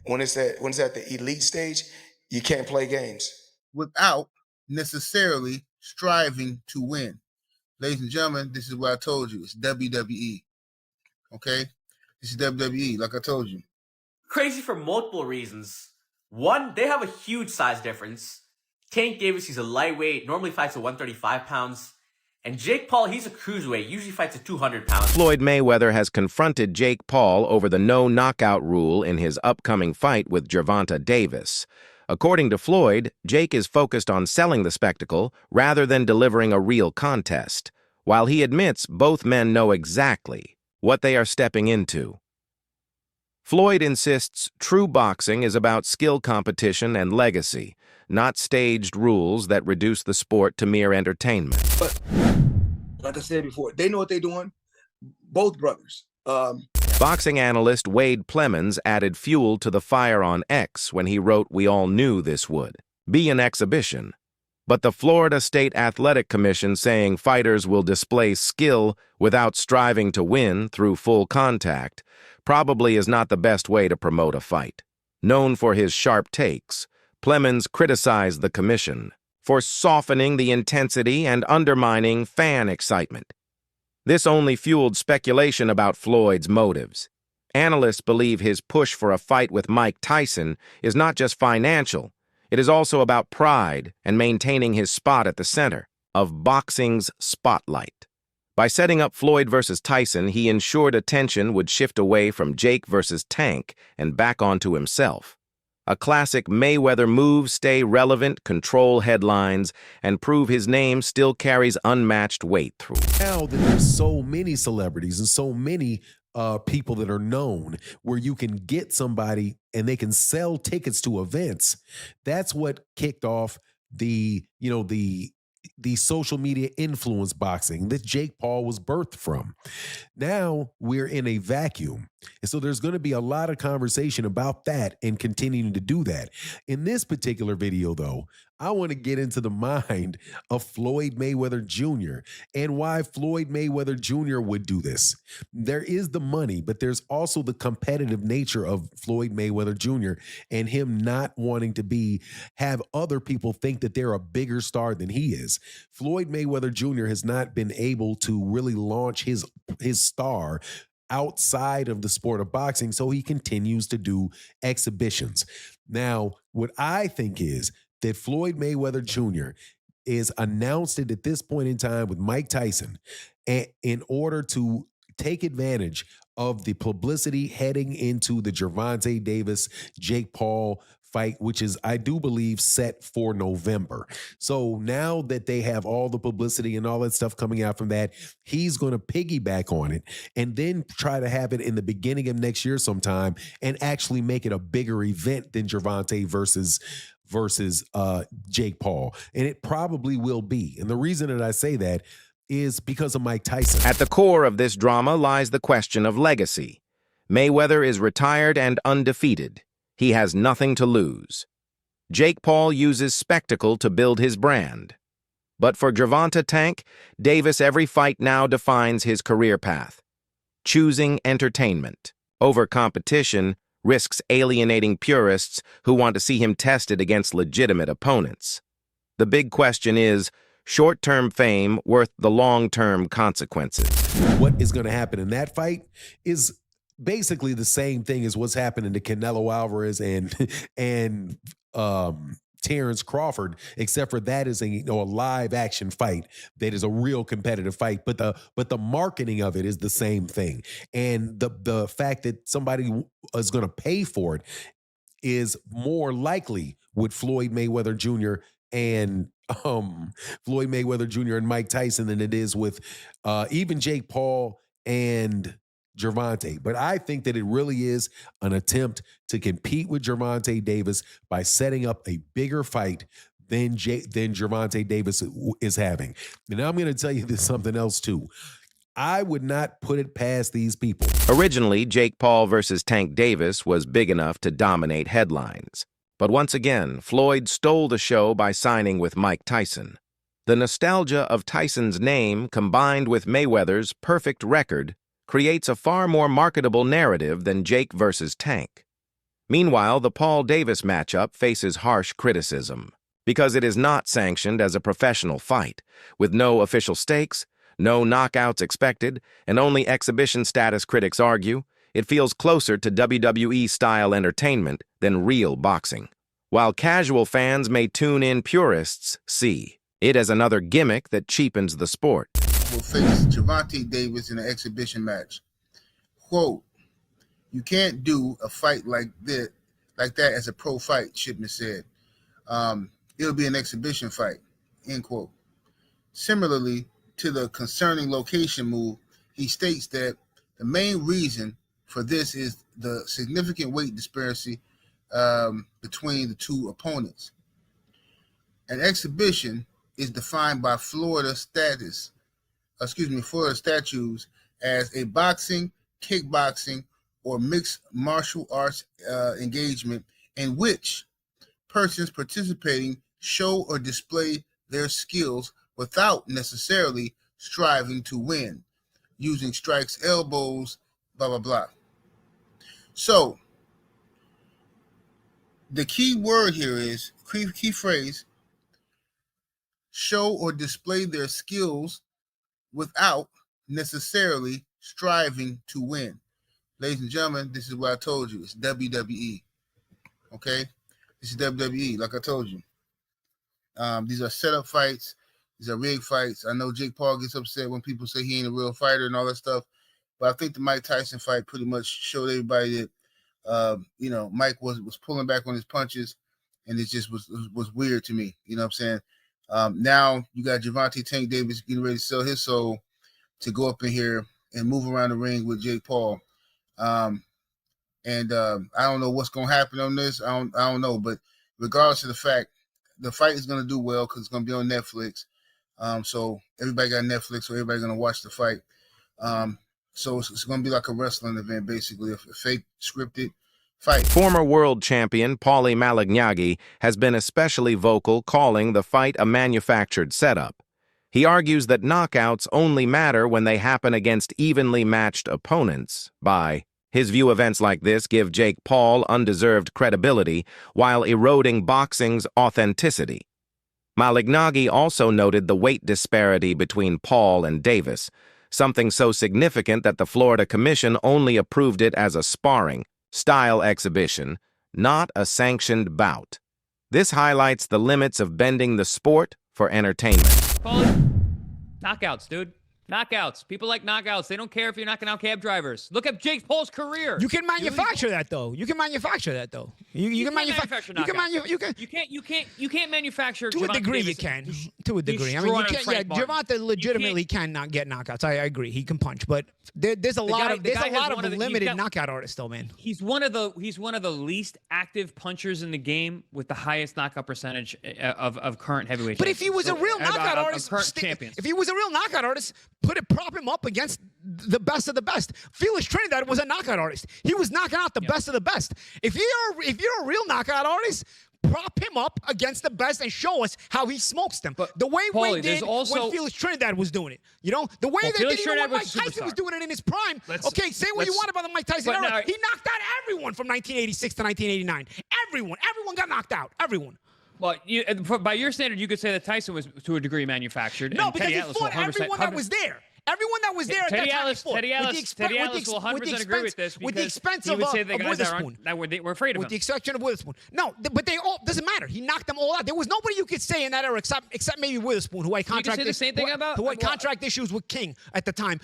when it's at the elite stage, you can't play games without necessarily striving to win. Ladies and gentlemen, this is what I told you. It's WWE. Okay? This is WWE, like I told you. Crazy for multiple reasons. One, they have a huge size difference. Tank Davis, he's a lightweight, normally fights at 135 pounds. And Jake Paul, he's a cruiserweight, usually fights at 200 pounds. Floyd Mayweather has confronted Jake Paul over the no-knockout rule in his upcoming fight with Gervonta Davis. According to Floyd, Jake is focused on selling the spectacle rather than delivering a real contest, while he admits both men know exactly what they are stepping into. Floyd insists true boxing is about skill competition and legacy, not staged rules that reduce the sport to mere entertainment. But like I said before, they know what they're doing. Both brothers. Boxing analyst Wade Plemons added fuel to the fire on X when he wrote, "We all knew this would be an exhibition." But the Florida State Athletic Commission saying fighters will display skill without striving to win through full contact probably is not the best way to promote a fight. Known for his sharp takes, Plemons criticized the commission for softening the intensity and undermining fan excitement. This only fueled speculation about Floyd's motives. Analysts believe his push for a fight with Mike Tyson is not just financial, it is also about pride and maintaining his spot at the center of boxing's spotlight. By setting up Floyd versus Tyson, he ensured attention would shift away from Jake versus Tank and back onto himself. A classic Mayweather move: stay relevant, control headlines, and prove his name still carries unmatched weight through. Now that there's so many celebrities and so many people that are known where you can get somebody and they can sell tickets to events, that's what kicked off the social media influence boxing that Jake Paul was birthed from. Now we're in a vacuum. And so there's going to be a lot of conversation about that and continuing to do that. In this particular video, though, I want to get into the mind of Floyd Mayweather Jr. and why Floyd Mayweather Jr. would do this. There is the money, but there's also the competitive nature of Floyd Mayweather Jr. and him not wanting to have other people think that they're a bigger star than he is. Floyd Mayweather Jr. has not been able to really launch his star outside of the sport of boxing, so he continues to do exhibitions. Now, what I think is that Floyd Mayweather Jr. is announced it at this point in time with Mike Tyson in order to take advantage of the publicity heading into the Gervonta Davis-Jake Paul fight, which is, I do believe, set for November. So now that they have all the publicity and all that stuff coming out from that, he's going to piggyback on it and then try to have it in the beginning of next year sometime and actually make it a bigger event than Gervonta versus Jake Paul. And it probably will be. And the reason that I say that is because of Mike Tyson. At the core of this drama lies the question of legacy. Mayweather is retired and undefeated. He has nothing to lose. Jake Paul uses spectacle to build his brand. But for Gervonta Tank Davis, every fight now defines his career path. Choosing entertainment over competition risks alienating purists who want to see him tested against legitimate opponents. The big question is, short-term fame worth the long-term consequences? What is going to happen in that fight is basically the same thing as what's happening to Canelo Alvarez and Terrence Crawford, except for that is a live action fight that is a real competitive fight. But the marketing of it is the same thing, and the fact that somebody is going to pay for it is more likely with Floyd Mayweather Jr. and Mike Tyson than it is with even Jake Paul and Gervonta. But I think that it really is an attempt to compete with Gervonta Davis by setting up a bigger fight than Gervonta Davis is having. And I'm going to tell you this something else too. I would not put it past these people. Originally, Jake Paul versus Tank Davis was big enough to dominate headlines. But once again, Floyd stole the show by signing with Mike Tyson. The nostalgia of Tyson's name combined with Mayweather's perfect record creates a far more marketable narrative than Jake versus Tank. Meanwhile, the Paul Davis matchup faces harsh criticism because it is not sanctioned as a professional fight, with no official stakes, no knockouts expected, and only exhibition status. Critics argue it feels closer to WWE-style entertainment than real boxing. While casual fans may tune in, purists see it as another gimmick that cheapens the sport. Will face Gervonta Davis in an exhibition match. Quote, "You can't do a fight like that as a pro fight," Shipman said. It'll be an exhibition fight, end quote. Similarly to the concerning location move, he states that the main reason for this is the significant weight disparity between the two opponents. An exhibition is defined by Florida statutes as a boxing, kickboxing, or mixed martial arts engagement in which persons participating show or display their skills without necessarily striving to win, using strikes, elbows, blah, blah, blah. So the key word here is, key phrase, show or display their skills without necessarily striving to win. Ladies and gentlemen, this is what I told you. It's WWE. Okay? This is WWE, like I told you. These are setup fights. These are rigged fights. I know Jake Paul gets upset when people say he ain't a real fighter and all that stuff, but I think the Mike Tyson fight pretty much showed everybody that, Mike was pulling back on his punches, and it just was weird to me. You know what I'm saying? Now you got Gervonta Tank Davis getting ready to sell his soul to go up in here and move around the ring with Jake Paul. I don't know what's going to happen on this. I don't know, but regardless of the fact, the fight is going to do well because it's going to be on Netflix. So everybody got Netflix, so everybody's going to watch the fight. So it's going to be like a wrestling event, basically, a fake scripted fight. Former world champion Paulie Malignaggi has been especially vocal, calling the fight a manufactured setup. He argues that knockouts only matter when they happen against evenly matched opponents. By his view, events like this give Jake Paul undeserved credibility while eroding boxing's authenticity. Malignaggi also noted the weight disparity between Paul and Davis, something so significant that the Florida Commission only approved it as a sparring-style exhibition, not a sanctioned bout. This highlights the limits of bending the sport for entertainment. Paulie, knockouts, dude. Knockouts. People like knockouts. They don't care if you're knocking out cab drivers. Look at Jake Paul's career. You can manufacture that, though. You can manufacture. You can manufacture knockouts. You can't manufacture. To a degree, you can. To a degree. I mean, you can't. Yeah, Gervonta legitimately cannot get knockouts. I agree. He can punch, but there's a lot of limited knockout artists, though, man. He's one of the least active punchers in the game with the highest knockout percentage of current heavyweight. But if he was a real knockout artist, if he was a real knockout artist, prop him up against the best of the best. Felix Trinidad was a knockout artist. He was knocking out the best of the best. If you're a real knockout artist, prop him up against the best and show us how he smokes them. But the way Paulie, we did when Felix Trinidad was doing it. You know? The way they did when Mike Tyson was doing it in his prime. Say what you want about the Mike Tyson era. He knocked out everyone from 1986 to 1989. Everyone got knocked out. Everyone. Well, by your standard, you could say that Tyson was, to a degree, manufactured. No, because he fought everyone that was there. Everyone that was there at that time fought. Teddy Ellis will 100% agree with this. With the expense of Witherspoon. We're afraid of him. With the exception of Witherspoon. No, but they all, doesn't matter. He knocked them all out. There was nobody you could say in that era except maybe Witherspoon, who had contract issues with King at the time.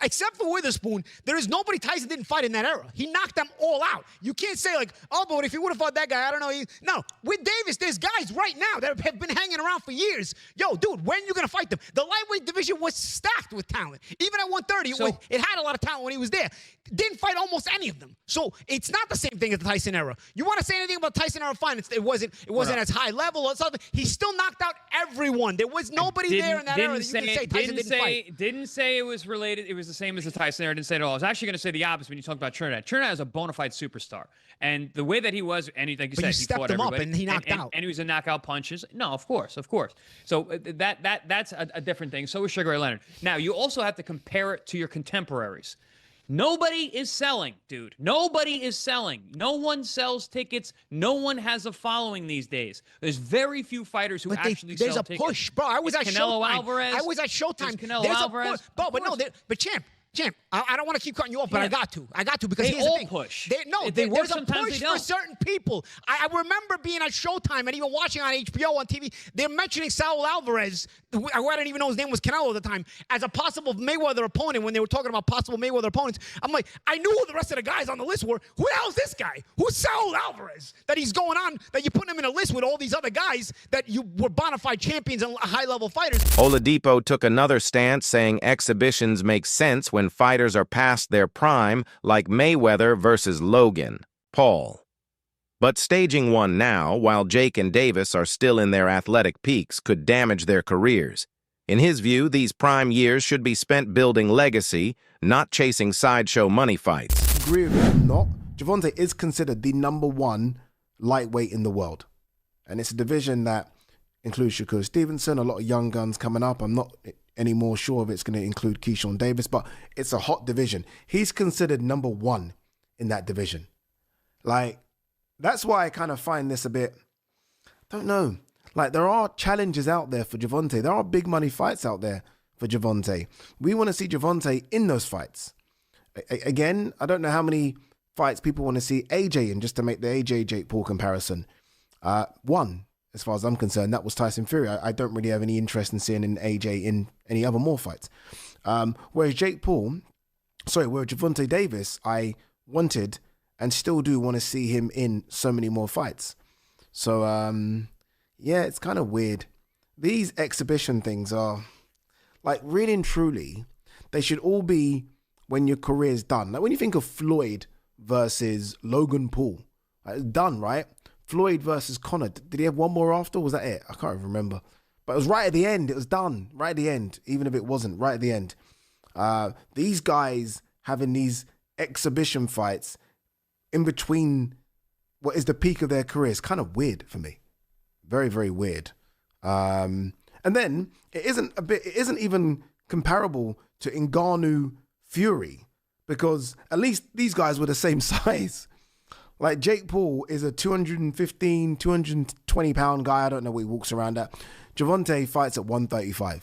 Except for Witherspoon, there is nobody Tyson didn't fight in that era. He knocked them all out. You can't say like, oh, but if he would have fought that guy, I don't know. No, with Davis, there's guys right now that have been hanging around for years. Yo, dude, when you going to fight them? The lightweight division was stacked with talent. Even at 130, it had a lot of talent when he was there. Didn't fight almost any of them. So it's not the same thing as the Tyson era. You want to say anything about Tyson era? Fine. It wasn't as high level or something. He still knocked out everyone. There was nobody there in that era that you can say Tyson didn't fight. Didn't say it was related. It was the same as the Tyson era. Didn't say it at all. I was actually going to say the opposite when you talk about Trinidad. Trinidad is a bona fide superstar. And the way that he was, and like you said, he fought everybody. Up and he knocked out. And he was a knockout punches. No, of course. So that's a different thing. So is Sugar Ray Leonard. Now, you also have to compare it to your contemporaries. Nobody is selling, dude. Nobody is selling. No one sells tickets. No one has a following these days. There's very few fighters who actually sell tickets. There's a push, bro. I was at Canelo Showtime. Alvarez. I was at Showtime. Canelo There's Alvarez. a push, bro. But no, but champ. I don't want to keep cutting you off, but I got to because they here's the all thing. push. There's a push for certain people. I remember being at Showtime and even watching on HBO on TV. They're mentioning Saul Alvarez, who I didn't even know his name was Canelo at the time, as a possible Mayweather opponent when they were talking about possible Mayweather opponents. I'm like, I knew who the rest of the guys on the list were. Who the hell is this guy? Who's Saul Alvarez? That he's going on, that you're putting him in a list with all these other guys that you were bona fide champions and high-level fighters. Oladipo took another stance, saying exhibitions make sense when fighters are past their prime, like Mayweather versus Logan Paul. But staging one now, while Jake and Davis are still in their athletic peaks, could damage their careers. In his view, these prime years should be spent building legacy, not chasing sideshow money fights. Agree with it or not, Gervonta is considered the #1 lightweight in the world. And it's a division that includes Shakur Stevenson, a lot of young guns coming up. I'm not any more sure if it's going to include Keyshawn Davis, but it's a hot division. He's considered #1 in that division. Like, that's why I kind of find this a bit, I don't know. Like, there are challenges out there for Gervonta. There are big money fights out there for Gervonta. We want to see Gervonta in those fights. Again, I don't know how many fights people want to see AJ in, just to make the AJ-Jake Paul comparison. One, as far as I'm concerned, that was Tyson Fury. I don't really have any interest in seeing an AJ in any other more fights. Whereas Gervonta Davis, I wanted and still do want to see him in so many more fights. So, yeah, it's kind of weird. These exhibition things are, like, really and truly, they should all be when your career's done. Like, when you think of Floyd versus Logan Paul, it's done, right? Floyd versus Conor. Did he have one more after? Was that it? I can't even remember. But it was right at the end. It was done. Right at the end. Even if it wasn't. Right at the end. These guys having these exhibition fights in between what is the peak of their career is kind of weird for me. Very, very weird. And then it isn't even comparable to Ngannou Fury, because at least these guys were the same size. Like, Jake Paul is a 215, 220 pound guy. I don't know what he walks around at. Gervonta fights at 135. I'm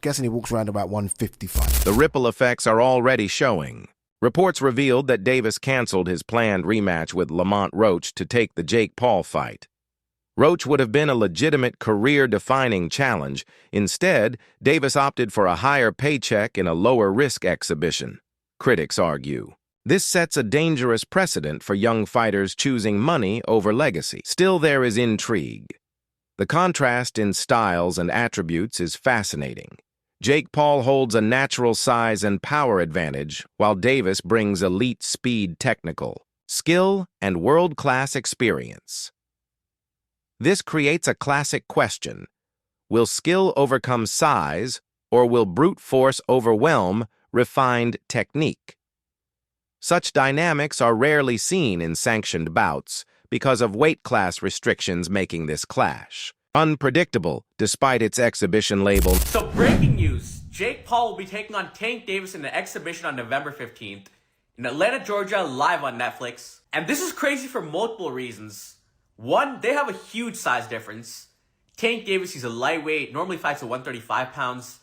guessing he walks around about 155. The ripple effects are already showing. Reports revealed that Davis canceled his planned rematch with Lamont Roach to take the Jake Paul fight. Roach would have been a legitimate career-defining challenge. Instead, Davis opted for a higher paycheck in a lower-risk exhibition. Critics argue this sets a dangerous precedent for young fighters choosing money over legacy. Still, there is intrigue. The contrast in styles and attributes is fascinating. Jake Paul holds a natural size and power advantage, while Davis brings elite speed, technical skill, and world-class experience. This creates a classic question. Will skill overcome size, or will brute force overwhelm refined technique? Such dynamics are rarely seen in sanctioned bouts because of weight class restrictions, making this clash unpredictable despite its exhibition label. So, breaking news. Jake Paul will be taking on Tank Davis in an exhibition on November 15th in Atlanta, Georgia, live on Netflix. And this is crazy for multiple reasons. One, they have a huge size difference. Tank Davis, he's a lightweight, normally fights at 135 pounds.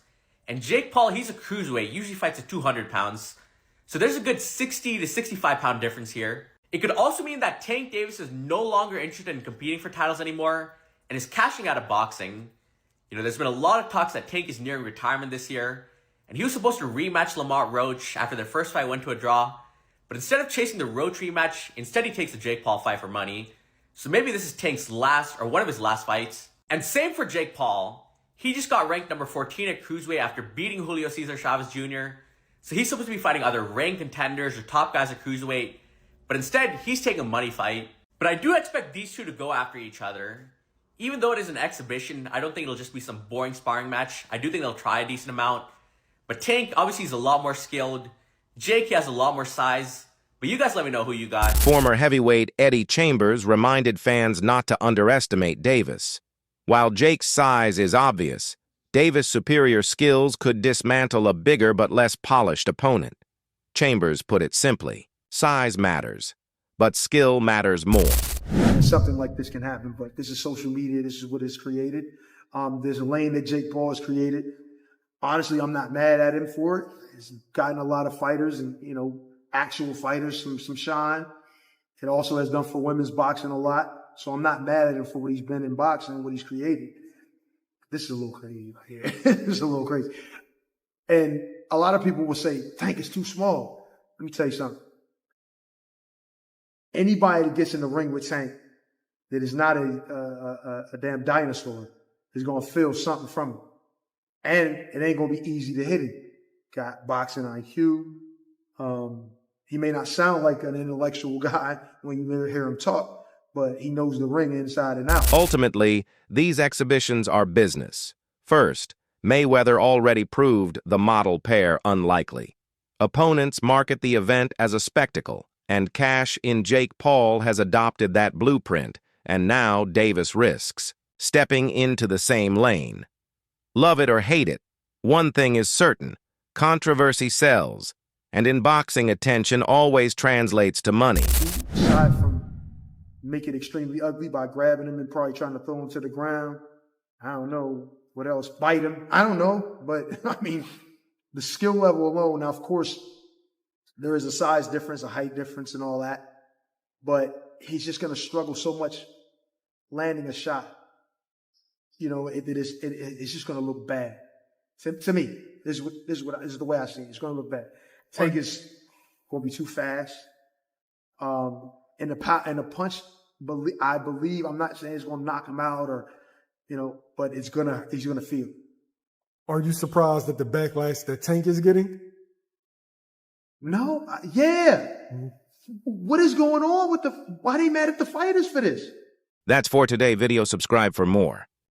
And Jake Paul, he's a cruiserweight, usually fights at 200 pounds. So there's a good 60 to 65 pound difference here. It could also mean that Tank Davis is no longer interested in competing for titles anymore and is cashing out of boxing. You know, there's been a lot of talks that Tank is nearing retirement this year, and he was supposed to rematch Lamont Roach after their first fight went to a draw. But instead of chasing the Roach rematch, instead he takes the Jake Paul fight for money. So maybe this is Tank's last, or one of his last fights. And same for Jake Paul. He just got ranked number 14 at cruiserweight after beating Julio Cesar Chavez Jr. So he's supposed to be fighting other ranked contenders or top guys at cruiserweight. But instead, he's taking a money fight. But I do expect these two to go after each other. Even though it is an exhibition, I don't think it'll just be some boring sparring match. I do think they'll try a decent amount. But Tank, obviously, he's a lot more skilled. Jake, he has a lot more size. But you guys let me know who you got. Former heavyweight Eddie Chambers reminded fans not to underestimate Davis. While Jake's size is obvious, Davis' superior skills could dismantle a bigger but less polished opponent. Chambers put it simply, size matters, but skill matters more. Something like this can happen, but this is social media. This is what is created. There's a lane that Jake Paul has created. Honestly, I'm not mad at him for it. He's gotten a lot of fighters and, actual fighters some shine. It also has done for women's boxing a lot. So I'm not mad at him for what he's been in boxing and what he's created. This is a little crazy right here. This is a little crazy. And a lot of people will say, Tank is too small. Let me tell you something. Anybody that gets in the ring with Tank that is not a damn dinosaur is going to feel something from him. And it ain't going to be easy to hit him. Got boxing IQ. He may not sound like an intellectual guy when you hear him talk, but he knows the ring inside and out. Ultimately, these exhibitions are business. First, Mayweather already proved the model pair unlikely. Opponents market the event as a spectacle, and cash in Jake Paul has adopted that blueprint, and now Davis risks stepping into the same lane. Love it or hate it, one thing is certain, controversy sells, and in boxing, attention always translates to money. Aside from make it extremely ugly by grabbing him and probably trying to throw him to the ground, I don't know what else, bite him, I don't know, but I mean, the skill level alone, now of course, there is a size difference, a height difference and all that, but he's just going to struggle so much landing a shot. It's just going to look bad. To me, this is the way I see it. It's going to look bad. Tank is going to be too fast. And the punch, I believe, I'm not saying it's going to knock him out but he's going to feel it. Are you surprised at the backlash that Tank is getting? No, yeah. Mm-hmm. What is going on why are they mad at the fighters for this? That's for today. Video. Subscribe for more.